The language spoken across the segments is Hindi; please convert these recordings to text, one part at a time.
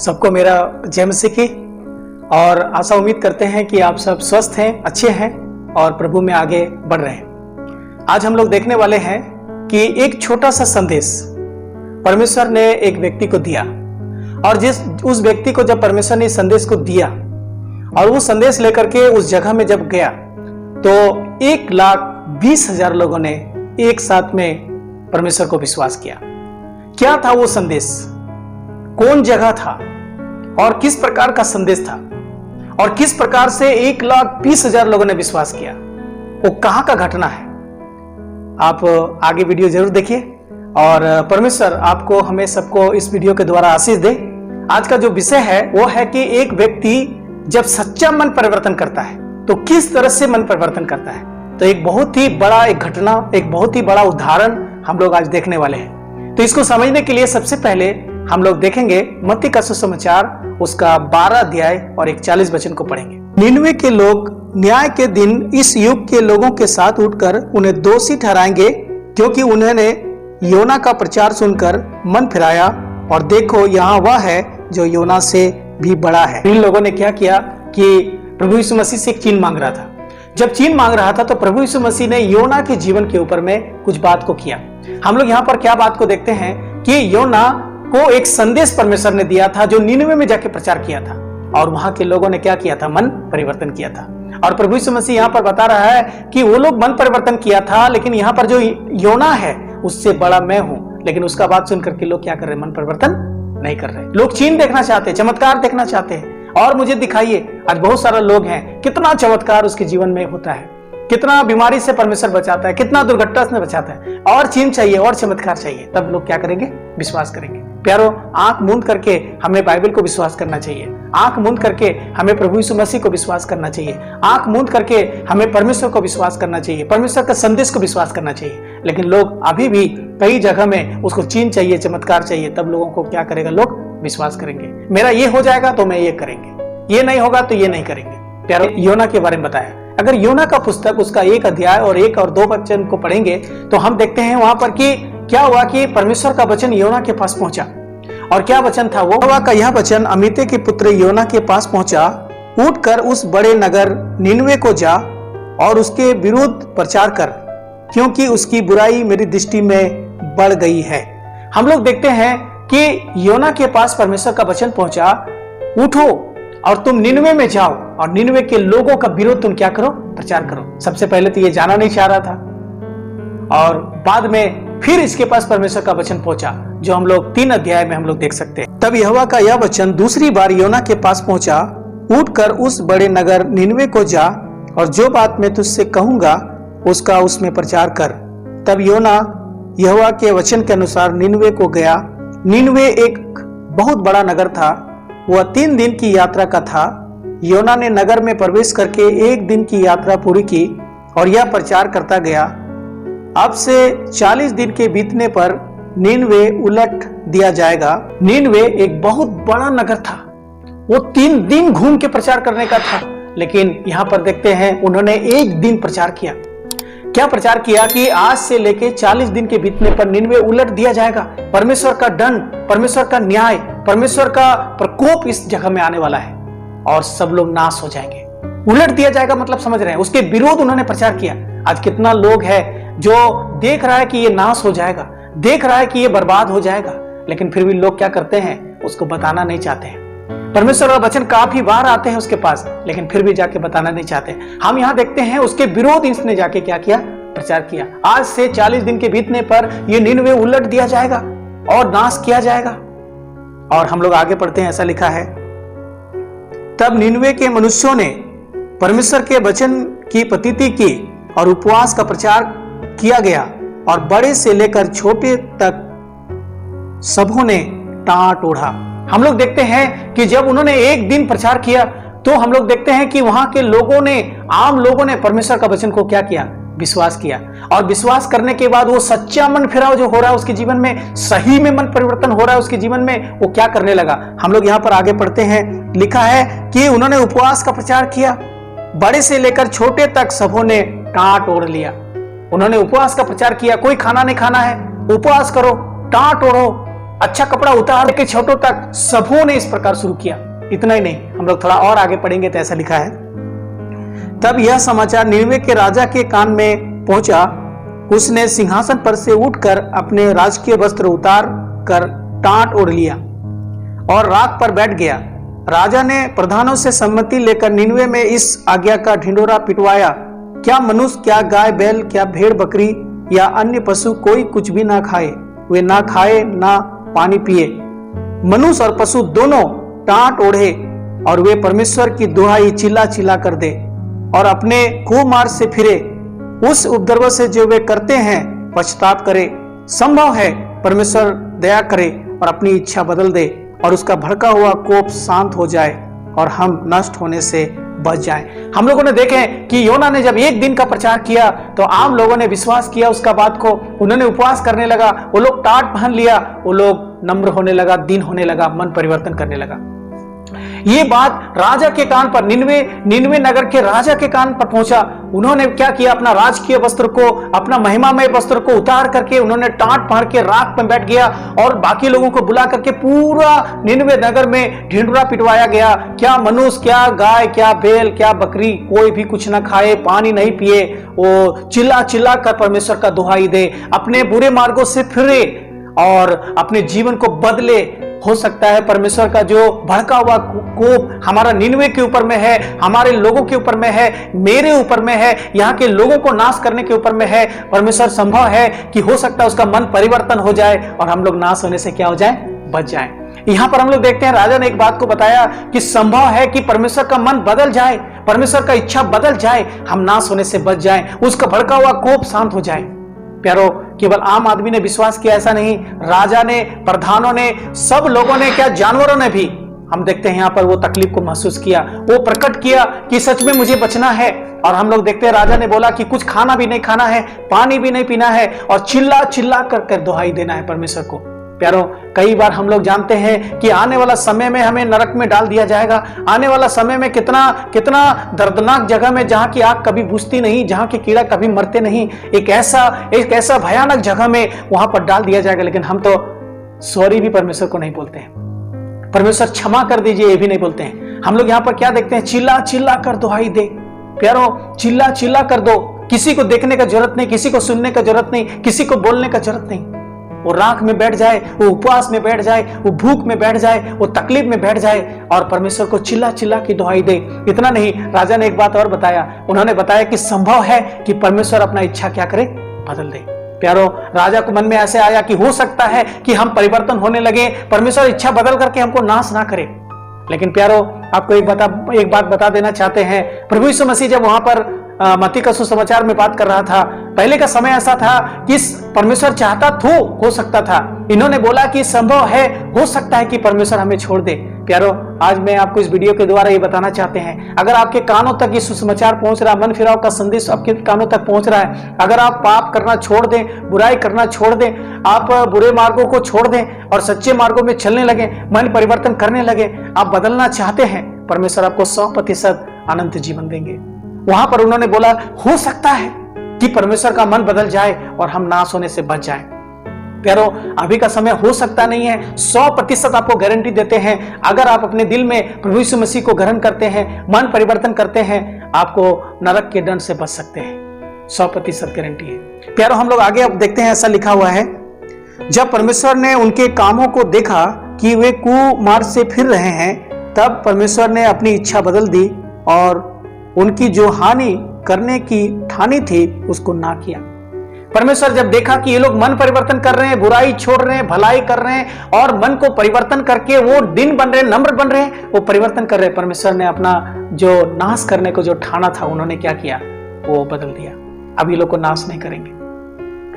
सबको मेरा जय मसीह की और आशा उम्मीद करते हैं कि आप सब स्वस्थ हैं, अच्छे हैं और प्रभु में आगे बढ़ रहे हैं। आज हम लोग देखने वाले हैं कि एक छोटा सा संदेश परमेश्वर ने एक व्यक्ति को दिया और उस व्यक्ति को जब परमेश्वर ने संदेश को दिया और वो संदेश लेकर के उस जगह में जब गया तो 1,20,000 लोगों ने एक साथ में परमेश्वर को विश्वास किया। क्या था वो संदेश, कौन जगह था और किस प्रकार का संदेश था और किस प्रकार से 1,20,000 लोगों ने विश्वास किया, वो कहां का घटना है। आप आगे वीडियो जरूर देखिए और परमेश्वर आपको हमें सबको इस वीडियो के द्वारा आशीष दे। आज का जो विषय है वो है कि एक व्यक्ति जब सच्चा मन परिवर्तन करता है तो किस तरह से मन परिवर्तन करता है। तो एक बहुत ही बड़ा एक घटना, एक बहुत ही बड़ा उदाहरण हम लोग आज देखने वाले हैं। तो इसको समझने के लिए सबसे पहले हम लोग देखेंगे मत्ती का सुसमाचार उसका 12 अध्याय और 41 वचन को पढ़ेंगे। 99 के लोग न्याय के दिन इस युग के लोगों के साथ उठकर उन्हें दोषी ठहराएंगे, क्योंकि उन्होंने योना का प्रचार सुनकर मन फिराया और देखो यहाँ वह है जो योना से भी बड़ा है। इन लोगों ने क्या किया कि प्रभु यीशु मसीह से एक चिन्ह मांग रहा था। जब चिन्ह मांग रहा था तो प्रभु यीशु मसीह ने योना के जीवन के ऊपर में कुछ बात को किया। हम लोग यहाँ पर क्या बात को देखते हैं कि योना को एक संदेश परमेश्वर ने दिया था जो निनवे में जाके प्रचार किया था और वहां के लोगों ने क्या किया था, मन परिवर्तन किया था। और प्रभु यीशु मसीह यहाँ पर बता रहा है कि वो लोग मन परिवर्तन किया था, लेकिन यहाँ पर जो योना है उससे बड़ा मैं हूं। लेकिन उसका बात सुनकर के लोग क्या कर रहे हैं, मन परिवर्तन नहीं कर रहे। लोग चिन्ह देखना चाहते हैं, चमत्कार देखना चाहते हैं और मुझे दिखाइए। आज बहुत सारा लोग हैं, कितना चमत्कार उसके जीवन में होता है, कितना बीमारी से परमेश्वर बचाता है, कितना दुर्घटना से बचाता है, और चिन्ह चाहिए और चमत्कार चाहिए। तब लोग क्या करेंगे, विश्वास करेंगे। प्यारो, आंख मूंद करके हमें बाइबल को विश्वास करना चाहिए। आंख मूंद करके हमें प्रभु यीशु मसीह को विश्वास करना चाहिए। आंख मूंद करके हमें परमेश्वर को विश्वास करना चाहिए, परमेश्वर का संदेश को विश्वास करना चाहिए। लेकिन लोग अभी भी कई जगह में उसको चिन्ह चाहिए, चमत्कार चाहिए, तब लोगों को क्या करेगा, लोग विश्वास करेंगे। मेरा ये हो जाएगा तो मैं ये करेंगे, ये नहीं होगा तो ये नहीं करेंगे। प्यारो, योना के बारे में बताया। अगर योना का पुस्तक उसका 1 अध्याय और 1 और 2 वचन को पढ़ेंगे तो हम देखते हैं वहां पर कि क्या हुआ कि परमेश्वर का वचन योना के पास पहुंचा। और क्या वचन था वो? यहोवा का यह वचन अमित्ते के पुत्र योना के पास पहुंचा, उठकर उस बड़े नगर निनवे को जा और उसके विरुद्ध प्रचार कर, क्योंकि उसकी बुराई मेरी दृष्टि में बढ़ गई है। हम लोग देखते हैं कि योना के पास परमेश्वर का वचन पहुंचा, उठो और तुम निनवे में जाओ और निनवे के लोगों का विरोध तुम क्या करो, प्रचार करो। सबसे पहले तो ये जाना नहीं चाह रहा था और बाद में फिर इसके पास परमेश्वर का वचन पहुंचा, जो हम लोग 3 अध्याय में हम लोग देख सकते हैं। तब यहोवा का यह वचन दूसरी बार योना के पास पहुंचा, उठकर उस बड़े नगर निनवे को जा और जो बात मैं तुझसे कहूंगा उसका उसमें प्रचार कर। तब योना यहोवा के वचन के अनुसार निनवे को गया। निनवे एक बहुत बड़ा नगर था, वह 3 दिन की यात्रा का था। योना ने नगर में प्रवेश करके 1 दिन की यात्रा पूरी की और यह प्रचार करता गया, अब से 40 दिन के बीतने पर निनवे उलट दिया जाएगा। निनवे एक बहुत बड़ा नगर था, वो 3 दिन घूम के प्रचार करने का था, लेकिन यहां पर देखते हैं उन्होंने 1 दिन प्रचार किया। क्या प्रचार किया कि आज से लेके 40 दिन के बीतने पर निनवे उलट दिया जाएगा। परमेश्वर का दंड, परमेश्वर का न्याय, परमेश्वर का प्रकोप इस जगह में आने वाला है और सब लोग नाश हो जाएंगे। उलट दिया जाएगा मतलब समझ रहे हैं, उसके विरोध उन्होंने प्रचार किया। आज कितना लोग है जो देख रहा है कि ये नाश हो जाएगा, देख रहा है कि ये बर्बाद हो जाएगा, लेकिन फिर भी लोग क्या करते हैं, उसको बताना नहीं चाहते हैं। परमेश्वर का वचन काफी बार आते हैं उसके पास, लेकिन फिर भी जाके बताना नहीं चाहते। हम यहाँ देखते हैं उसके विरोध इसने जाके क्या किया, प्रचार किया। आज से 40 दिन के बीतने पर ये निनवे उलट दिया जाएगा और नाश किया जाएगा। और हम लोग आगे पढ़ते हैं, ऐसा लिखा है, तब निनवे के मनुष्यों ने परमेश्वर के वचन की प्रतीति की और उपवास का प्रचार किया गया और बड़े से लेकर छोटे तक सबों ने टाट ओढ़ा। हम लोग देखते हैं कि जब उन्होंने 1 दिन प्रचार किया तो हम लोग देखते हैं कि वहां के लोगों ने, आम लोगों ने परमेश्वर का वचन को क्या किया, विश्वास किया। और विश्वास करने के बाद वो सच्चा मन फिराव जो हो रहा है उसके जीवन में, सही में मन परिवर्तन हो रहा है उसके जीवन में, वो क्या करने लगा। हम लोग यहाँ पर आगे पढ़ते हैं, लिखा है कि उन्होंने उपवास का प्रचार किया, बड़े से लेकर छोटे तक सबों ने टाट ओढ़ लिया। उन्होंने उपवास का प्रचार किया, कोई खाना नहीं खाना है, उपवास करो, टाट ओढ़ो अच्छा कपड़ा उतार के छोटों तक सबों ने इस प्रकार शुरू किया। इतना ही नहीं, हम लोग थोड़ा और आगे पढ़ेंगे तो ऐसा लिखा है, तब यह समाचार निनवे के राजा के कान में पहुंचा। उसने सिंहासन पर से उठकर अपने राजकीय वस्त्र उतार कर टाट ओढ़ लिया और राख पर बैठ गया। राजा ने प्रधानों से सम्मति लेकर निनवे में इस आज्ञा का ढिंढोरा पिटवाया, क्या मनुष्य, क्या गाय बैल, क्या भेड़ बकरी या अन्य पशु कोई कुछ भी ना खाए। वे ना खाए ना पानी पिए। मनुष्य और पशु दोनों टाट ओढ़े और वे परमेश्वर की दुहाई चिल्ला चिल्ला कर दे और अपने कुमार्ग से फिरे। उस उपद्रव से जो वे करते हैं पश्चाताप करे। संभव है परमेश्वर दया करे और अपनी इच्छा बदल दे और उसका भड़का हुआ कोप शांत हो जाए और हम नष्ट होने से बच जाएं। हम लोगों ने देखे कि योना ने जब एक दिन का प्रचार किया तो आम लोगों ने विश्वास किया उसका बात को, उन्होंने उपवास करने लगा, वो लोग टाट पहन लिया, वो लोग नम्र होने लगा, दीन होने लगा, मन परिवर्तन करने लगा। ये बात राजा के कान पर, निनवे नगर के राजा के कान पर पहुंचा। उन्होंने क्या किया, अपना राजकीय वस्त्र को, अपना महिमामय वस्त्र को उतार करके उन्होंने टाट पहन के राख में बैठ गया और बाकी लोगों को बुला करके पूरा निनवे नगर में ढिंढोरा पिटवाया गया। क्या मनुष्य, क्या गाय, क्या बैल, क्या बकरी कोई भी कुछ ना खाए, पानी नहीं पिए, वो चिल्ला चिल्ला कर परमेश्वर का दुहाई दे, अपने बुरे मार्गों से फिरे और अपने जीवन को बदले। हो सकता है परमेश्वर का जो भड़का हुआ कोप हमारा निनवे के ऊपर में है, हमारे लोगों के ऊपर में है, मेरे ऊपर में है, यहाँ के लोगों को नाश करने के ऊपर में है। परमेश्वर संभव है कि हो सकता है उसका मन परिवर्तन हो जाए और हम लोग नाश होने से क्या हो जाए, बच जाए। यहां पर हम लोग देखते हैं राजा ने एक बात को बताया कि संभव है कि परमेश्वर का मन बदल जाए, परमेश्वर का इच्छा बदल जाए, हम नाश होने से बच जाए, उसका भड़का हुआ कोप शांत हो जाए। प्यारो, केवल आम आदमी ने विश्वास किया ऐसा नहीं, राजा ने, प्रधानों ने, सब लोगों ने, क्या जानवरों ने भी, हम देखते हैं यहाँ पर वो तकलीफ को महसूस किया, वो प्रकट किया कि सच में मुझे बचना है। और हम लोग देखते हैं राजा ने बोला कि कुछ खाना भी नहीं खाना है, पानी भी नहीं पीना है और चिल्ला चिल्ला कर दुहाई देना है परमेश्वर को। प्यारो, कई बार हम लोग जानते हैं कि आने वाला समय में हमें नरक में डाल दिया जाएगा, आने वाला समय में कितना दर्दनाक जगह में, जहां की आग कभी बुझती नहीं, जहां के कीड़ा कभी मरते नहीं, एक ऐसा भयानक जगह में वहां पर डाल दिया जाएगा। लेकिन हम तो सॉरी भी परमेश्वर को नहीं बोलते हैं, परमेश्वर क्षमा कर दीजिए ये भी नहीं बोलते हैं। हम लोग यहाँ पर क्या देखते हैं, चिल्ला चिल्ला कर दुहाई दे। प्यारो, चिल्ला चिल्ला कर दो, किसी को देखने का जरूरत नहीं, किसी को सुनने का जरूरत नहीं, किसी को बोलने का जरूरत नहीं। वो राख में बैठ जाए, वो उपवास में बैठ जाए, वो भूख में बैठ जाए, वो तकलीफ में बैठ जाए और परमेश्वर को चिल्ला चिल्ला की दुहाई दे। इतना नहीं, राजा ने एक बात और बताया, उन्होंने बताया कि संभव है कि परमेश्वर अपना इच्छा क्या करे, बदल दे। प्यारो, राजा को मन में ऐसे आया कि हो सकता है कि हम परिवर्तन होने लगे, परमेश्वर इच्छा बदल करके हमको नाश ना करे। लेकिन प्यारो, आपको एक बात बता देना चाहते हैं, प्रभु यीशु मसीह जब वहां पर मत्ती का सुसमाचार में बात कर रहा था, पहले का समय ऐसा था कि परमेश्वर चाहता तो हो सकता था, इन्होंने बोला कि संभव है, हो सकता है कि परमेश्वर हमें छोड़ दे। प्यारो, आज मैं आपको इस वीडियो के द्वारा ये बताना चाहते हैं, अगर आपके कानों तक ये सुसमाचार पहुंच रहा है, मन फिराव का संदेश आपके कानों तक पहुंच रहा है, अगर आप पाप करना छोड़ दें, बुराई करना छोड़ दें, आप बुरे मार्गों को छोड़ दें और सच्चे मार्गों में चलने लगे, मन परिवर्तन करने लगे, आप बदलना चाहते हैं, परमेश्वर आपको 100% अनंत जीवन देंगे। वहां पर उन्होंने बोला हो सकता है कि परमेश्वर का मन बदल जाए और हम नाश होने से बच जाएं। प्यारो, अभी का समय हो सकता नहीं है, 100% आपको गारंटी देते हैं, अगर आप अपने दिल में प्रभु यीशु मसीह को ग्रहण करते हैं, मन परिवर्तन करते हैं, आपको नरक के दंड से बच सकते हैं, 100% गारंटी है। प्यारो, हम लोग आगे अब देखते हैं, ऐसा लिखा हुआ है, जब परमेश्वर ने उनके कामों को देखा कि वे कुमार्ग से फिर रहे हैं, तब परमेश्वर ने अपनी इच्छा बदल दी और उनकी जो हानि करने की ठानी थी उसको ना किया। परमेश्वर जब देखा कि ये लोग मन परिवर्तन कर रहे हैं, बुराई छोड़ रहे हैं, भलाई कर रहे हैं और मन को परिवर्तन करके वो दिन बन रहे हैं, नम्र बन रहे हैं, वो परिवर्तन कर रहे हैं, परमेश्वर ने अपना जो नाश करने को जो ठाना था, उन्होंने क्या किया, वो बदल दिया। अब ये लोग को नाश नहीं करेंगे।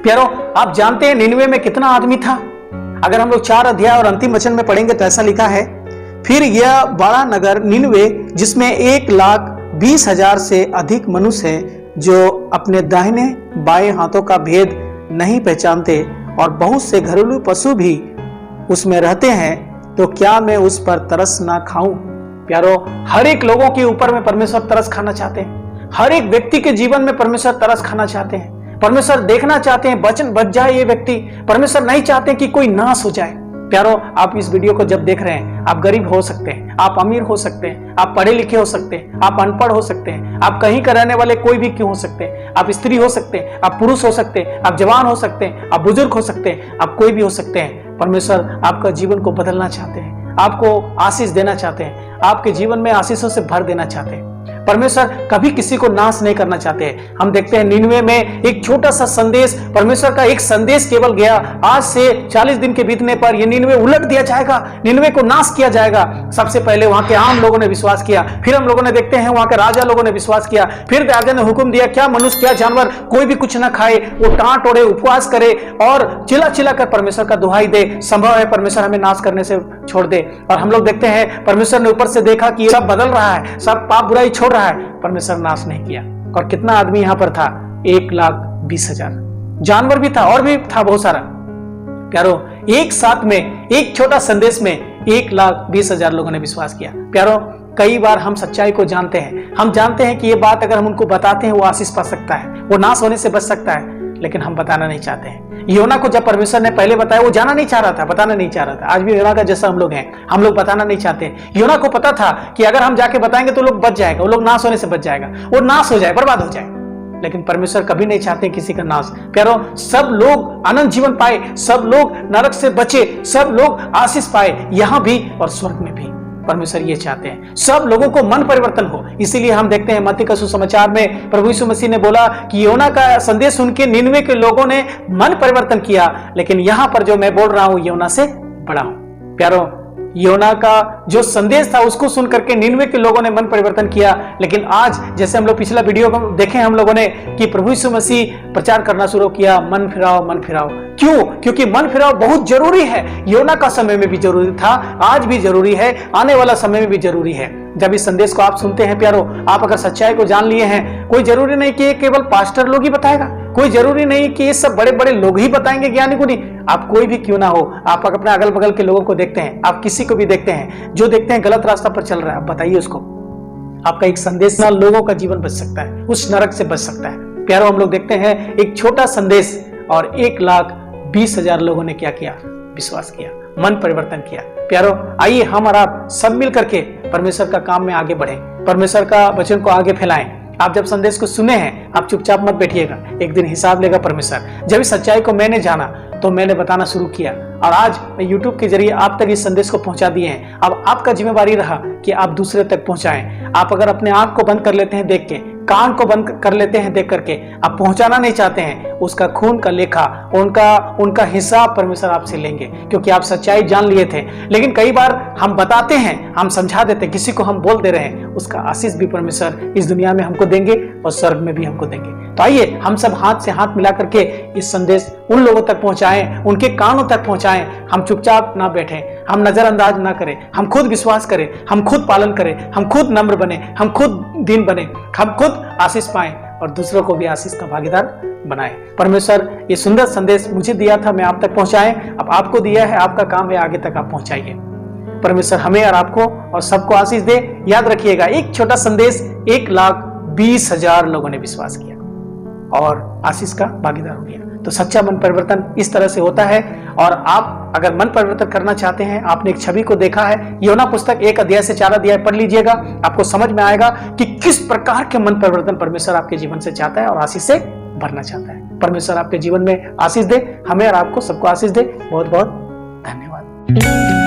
प्यारो, आप जानते हैं निनवे में कितना आदमी था? अगर हम लोग 4 अध्याय और अंतिम वचन में पढ़ेंगे तो ऐसा लिखा है, फिर यह बड़ा नगर निनवे, जिसमें 1,20,000 से अधिक मनुष्य हैं, जो अपने दाहिने बाएं हाथों का भेद नहीं पहचानते और बहुत से घरेलू पशु भी उसमें रहते हैं, तो क्या मैं उस पर तरस ना खाऊं? प्यारो, हर एक लोगों के ऊपर में परमेश्वर तरस खाना चाहते हैं, हर एक व्यक्ति के जीवन में परमेश्वर तरस खाना चाहते हैं, परमेश्वर देखना चाहते हैं बच जाए ये व्यक्ति, परमेश्वर नहीं चाहते कि कोई नाश हो जाए। प्यारो, आप इस वीडियो को जब देख रहे हैं, आप गरीब हो सकते हैं, आप अमीर हो सकते हैं, आप पढ़े लिखे हो सकते हैं, आप अनपढ़ हो सकते हैं, आप कहीं का रहने वाले कोई भी क्यों हो सकते हैं, आप स्त्री हो सकते हैं, आप पुरुष हो सकते हैं, आप जवान हो सकते हैं, आप बुजुर्ग हो सकते हैं, आप कोई भी हो सकते हैं। परमेश्वर आपका जीवन को बदलना चाहते हैं, आपको आशीष देना चाहते हैं, आपके जीवन में आशीषों से भर देना चाहते हैं। परमेश्वर कभी किसी को नाश नहीं करना चाहते हैं। हम देखते हैं निनवे में एक छोटा सा संदेश, परमेश्वर का एक संदेश केवल गया, आज से 40 दिन के बीतने पर यह निनवे उलट दिया जाएगा, निनवे को नाश किया जाएगा। सबसे पहले वहां के आम लोगों ने विश्वास किया, फिर हम लोगों ने देखते हैं वहां के राजा लोगों ने विश्वास किया, फिर राजा ने हुक्म दिया क्या मनुष्य क्या जानवर कोई भी कुछ ना खाए, वो टाँट ओढ़े उपवास करे और चिल्ला चिल्ला कर परमेश्वर का दुहाई दे, संभव है परमेश्वर हमें नाश करने से छोड़ दे। और हम लोग देखते हैं परमेश्वर ने ऊपर से देखा कि सब बदल रहा है, सब पाप बुराई छोड़ रहा है, परमेश्वर नाश नहीं किया। और कितना आदमी यहां पर था? 1,20,000 जानवर भी था और भी था बहुत सारा। प्यारो, एक साथ में एक छोटा संदेश में 1,20,000 लोगों ने विश्वास किया। प्यारो, कई बार हम सच्चाई को जानते हैं, हम जानते हैं कि ये बात अगर हम उनको बताते हैं वो आशीष पा सकता है, वो नाश होने से बच सकता है, लेकिन हम बताना नहीं चाहते हैं। योना को जब परमेश्वर ने पहले बताया वो जाना नहीं चाह रहा था, बताना नहीं चाह रहा था। आज भी योना का जैसा हम लोग हैं, हम लोग बताना नहीं चाहते। योना को पता था कि अगर हम जाके बताएंगे तो लोग बच जाएगा, वो लोग नाश होने से बच जाएगा, वो नाश हो जाए, बर्बाद हो जाए। लेकिन परमेश्वर कभी नहीं चाहते किसी का नाश। प्यारो, सब लोग अनंत जीवन पाए, सब लोग नरक से बचे, सब लोग आशीष पाए, यहां भी और स्वर्ग में भी। परमेश्वर ये चाहते हैं सब लोगों को मन परिवर्तन हो। इसीलिए हम देखते हैं मत्ती का सुसमाचार में प्रभु यीशु मसीह ने बोला कि योना का संदेश सुन के निनवे के लोगों ने मन परिवर्तन किया, लेकिन यहां पर जो मैं बोल रहा हूं योना से बड़ा हूं। प्यारो, योना का जो संदेश था उसको सुन करके निनवे के लोगों ने मन परिवर्तन किया, लेकिन आज जैसे हम लोग पिछला वीडियो देखे हम लोगों ने कि प्रभु यीशु मसीह प्रचार करना शुरू किया, मन फिराओ मन फिराओ। क्यों? क्योंकि मन फिराओ बहुत जरूरी है। योना का समय में भी जरूरी था, आज भी जरूरी है, आने वाला समय में भी जरूरी है। जब इस संदेश को आप सुनते हैं प्यारो, आप अगर सच्चाई को जान लिए हैं, कोई जरूरी नहीं कि केवल पास्टर लोग ही बताएगा, कोई जरूरी नहीं कि ये सब बड़े बड़े लोग ही बताएंगे ज्ञानी गुणी। आप कोई भी क्यों ना हो, आप अपने अगल बगल के लोगों को देखते हैं, आप किसी को भी देखते हैं जो देखते हैं गलत रास्ता पर चल रहा है, आप बताइए उसको। आपका एक संदेश ना लोगों का जीवन बच सकता है, उस नरक से बच सकता है। प्यारो, हम लोग देखते हैं एक छोटा संदेश और 1,20,000 लोगों ने क्या किया? विश्वास किया, मन परिवर्तन किया। प्यारो, आइए हम और आप सब मिल करके परमेश्वर का काम में आगे बढ़े, परमेश्वर का वचन को आगे फैलाएं। आप जब संदेश को सुने हैं, आप चुपचाप मत बैठिएगा, एक दिन हिसाब लेगा परमेश्वर। जब इस सच्चाई को मैंने जाना तो मैंने बताना शुरू किया और आज मैं YouTube के जरिए आप तक इस संदेश को पहुंचा दिए हैं। अब आपका जिम्मेवारी रहा कि आप दूसरे तक पहुंचाएं। आप अगर अपने आंख को बंद कर लेते हैं देख के, कान को बंद कर लेते हैं देख करके, आप पहुंचाना नहीं चाहते हैं, उसका खून का लेखा, उनका हिसाब परमेश्वर आपसे लेंगे, क्योंकि आप सच्चाई जान लिए थे। लेकिन कई बार हम बताते हैं, हम समझा देते हैं, किसी को हम बोल दे रहे हैं, उसका आशीष भी परमेश्वर इस दुनिया में हमको देंगे और स्वर्ग में भी हमको देंगे। तो आइए हम सब हाथ से हाथ मिला करके इस संदेश उन लोगों तक पहुंचाएं, उनके कानों तक पहुंचाएं। हम चुपचाप ना बैठें, हम नजरअंदाज ना करें, हम खुद विश्वास करें, हम खुद पालन करें, हम खुद नम्र बने, हम खुद दीन बने, हम खुद आशीष पाएं और दूसरों को भी आशीष का भागीदार बनाएं। परमेश्वर ये सुंदर संदेश मुझे दिया था, मैं आप तक पहुंचाएं, अब आपको दिया है, आपका काम है आगे तक आप पहुंचाइए। परमेश्वर हमें और आपको और सबको आशीष दे। याद रखिएगा, एक छोटा संदेश 1,20,000 लोगों ने विश्वास किया और आशीष का भागीदार हो गया। तो सच्चा मन परिवर्तन इस तरह से होता है। और आप अगर मन परिवर्तन करना चाहते हैं, आपने एक छवि को देखा है, योना पुस्तक 1 अध्याय से 4 अध्याय पढ़ लीजिएगा, आपको समझ में आएगा कि किस प्रकार के मन परिवर्तन परमेश्वर आपके जीवन से चाहता है और आशीष से भरना चाहता है। परमेश्वर आपके जीवन में आशीष दे, हमें और आपको सबको आशीष दे। बहुत बहुत धन्यवाद।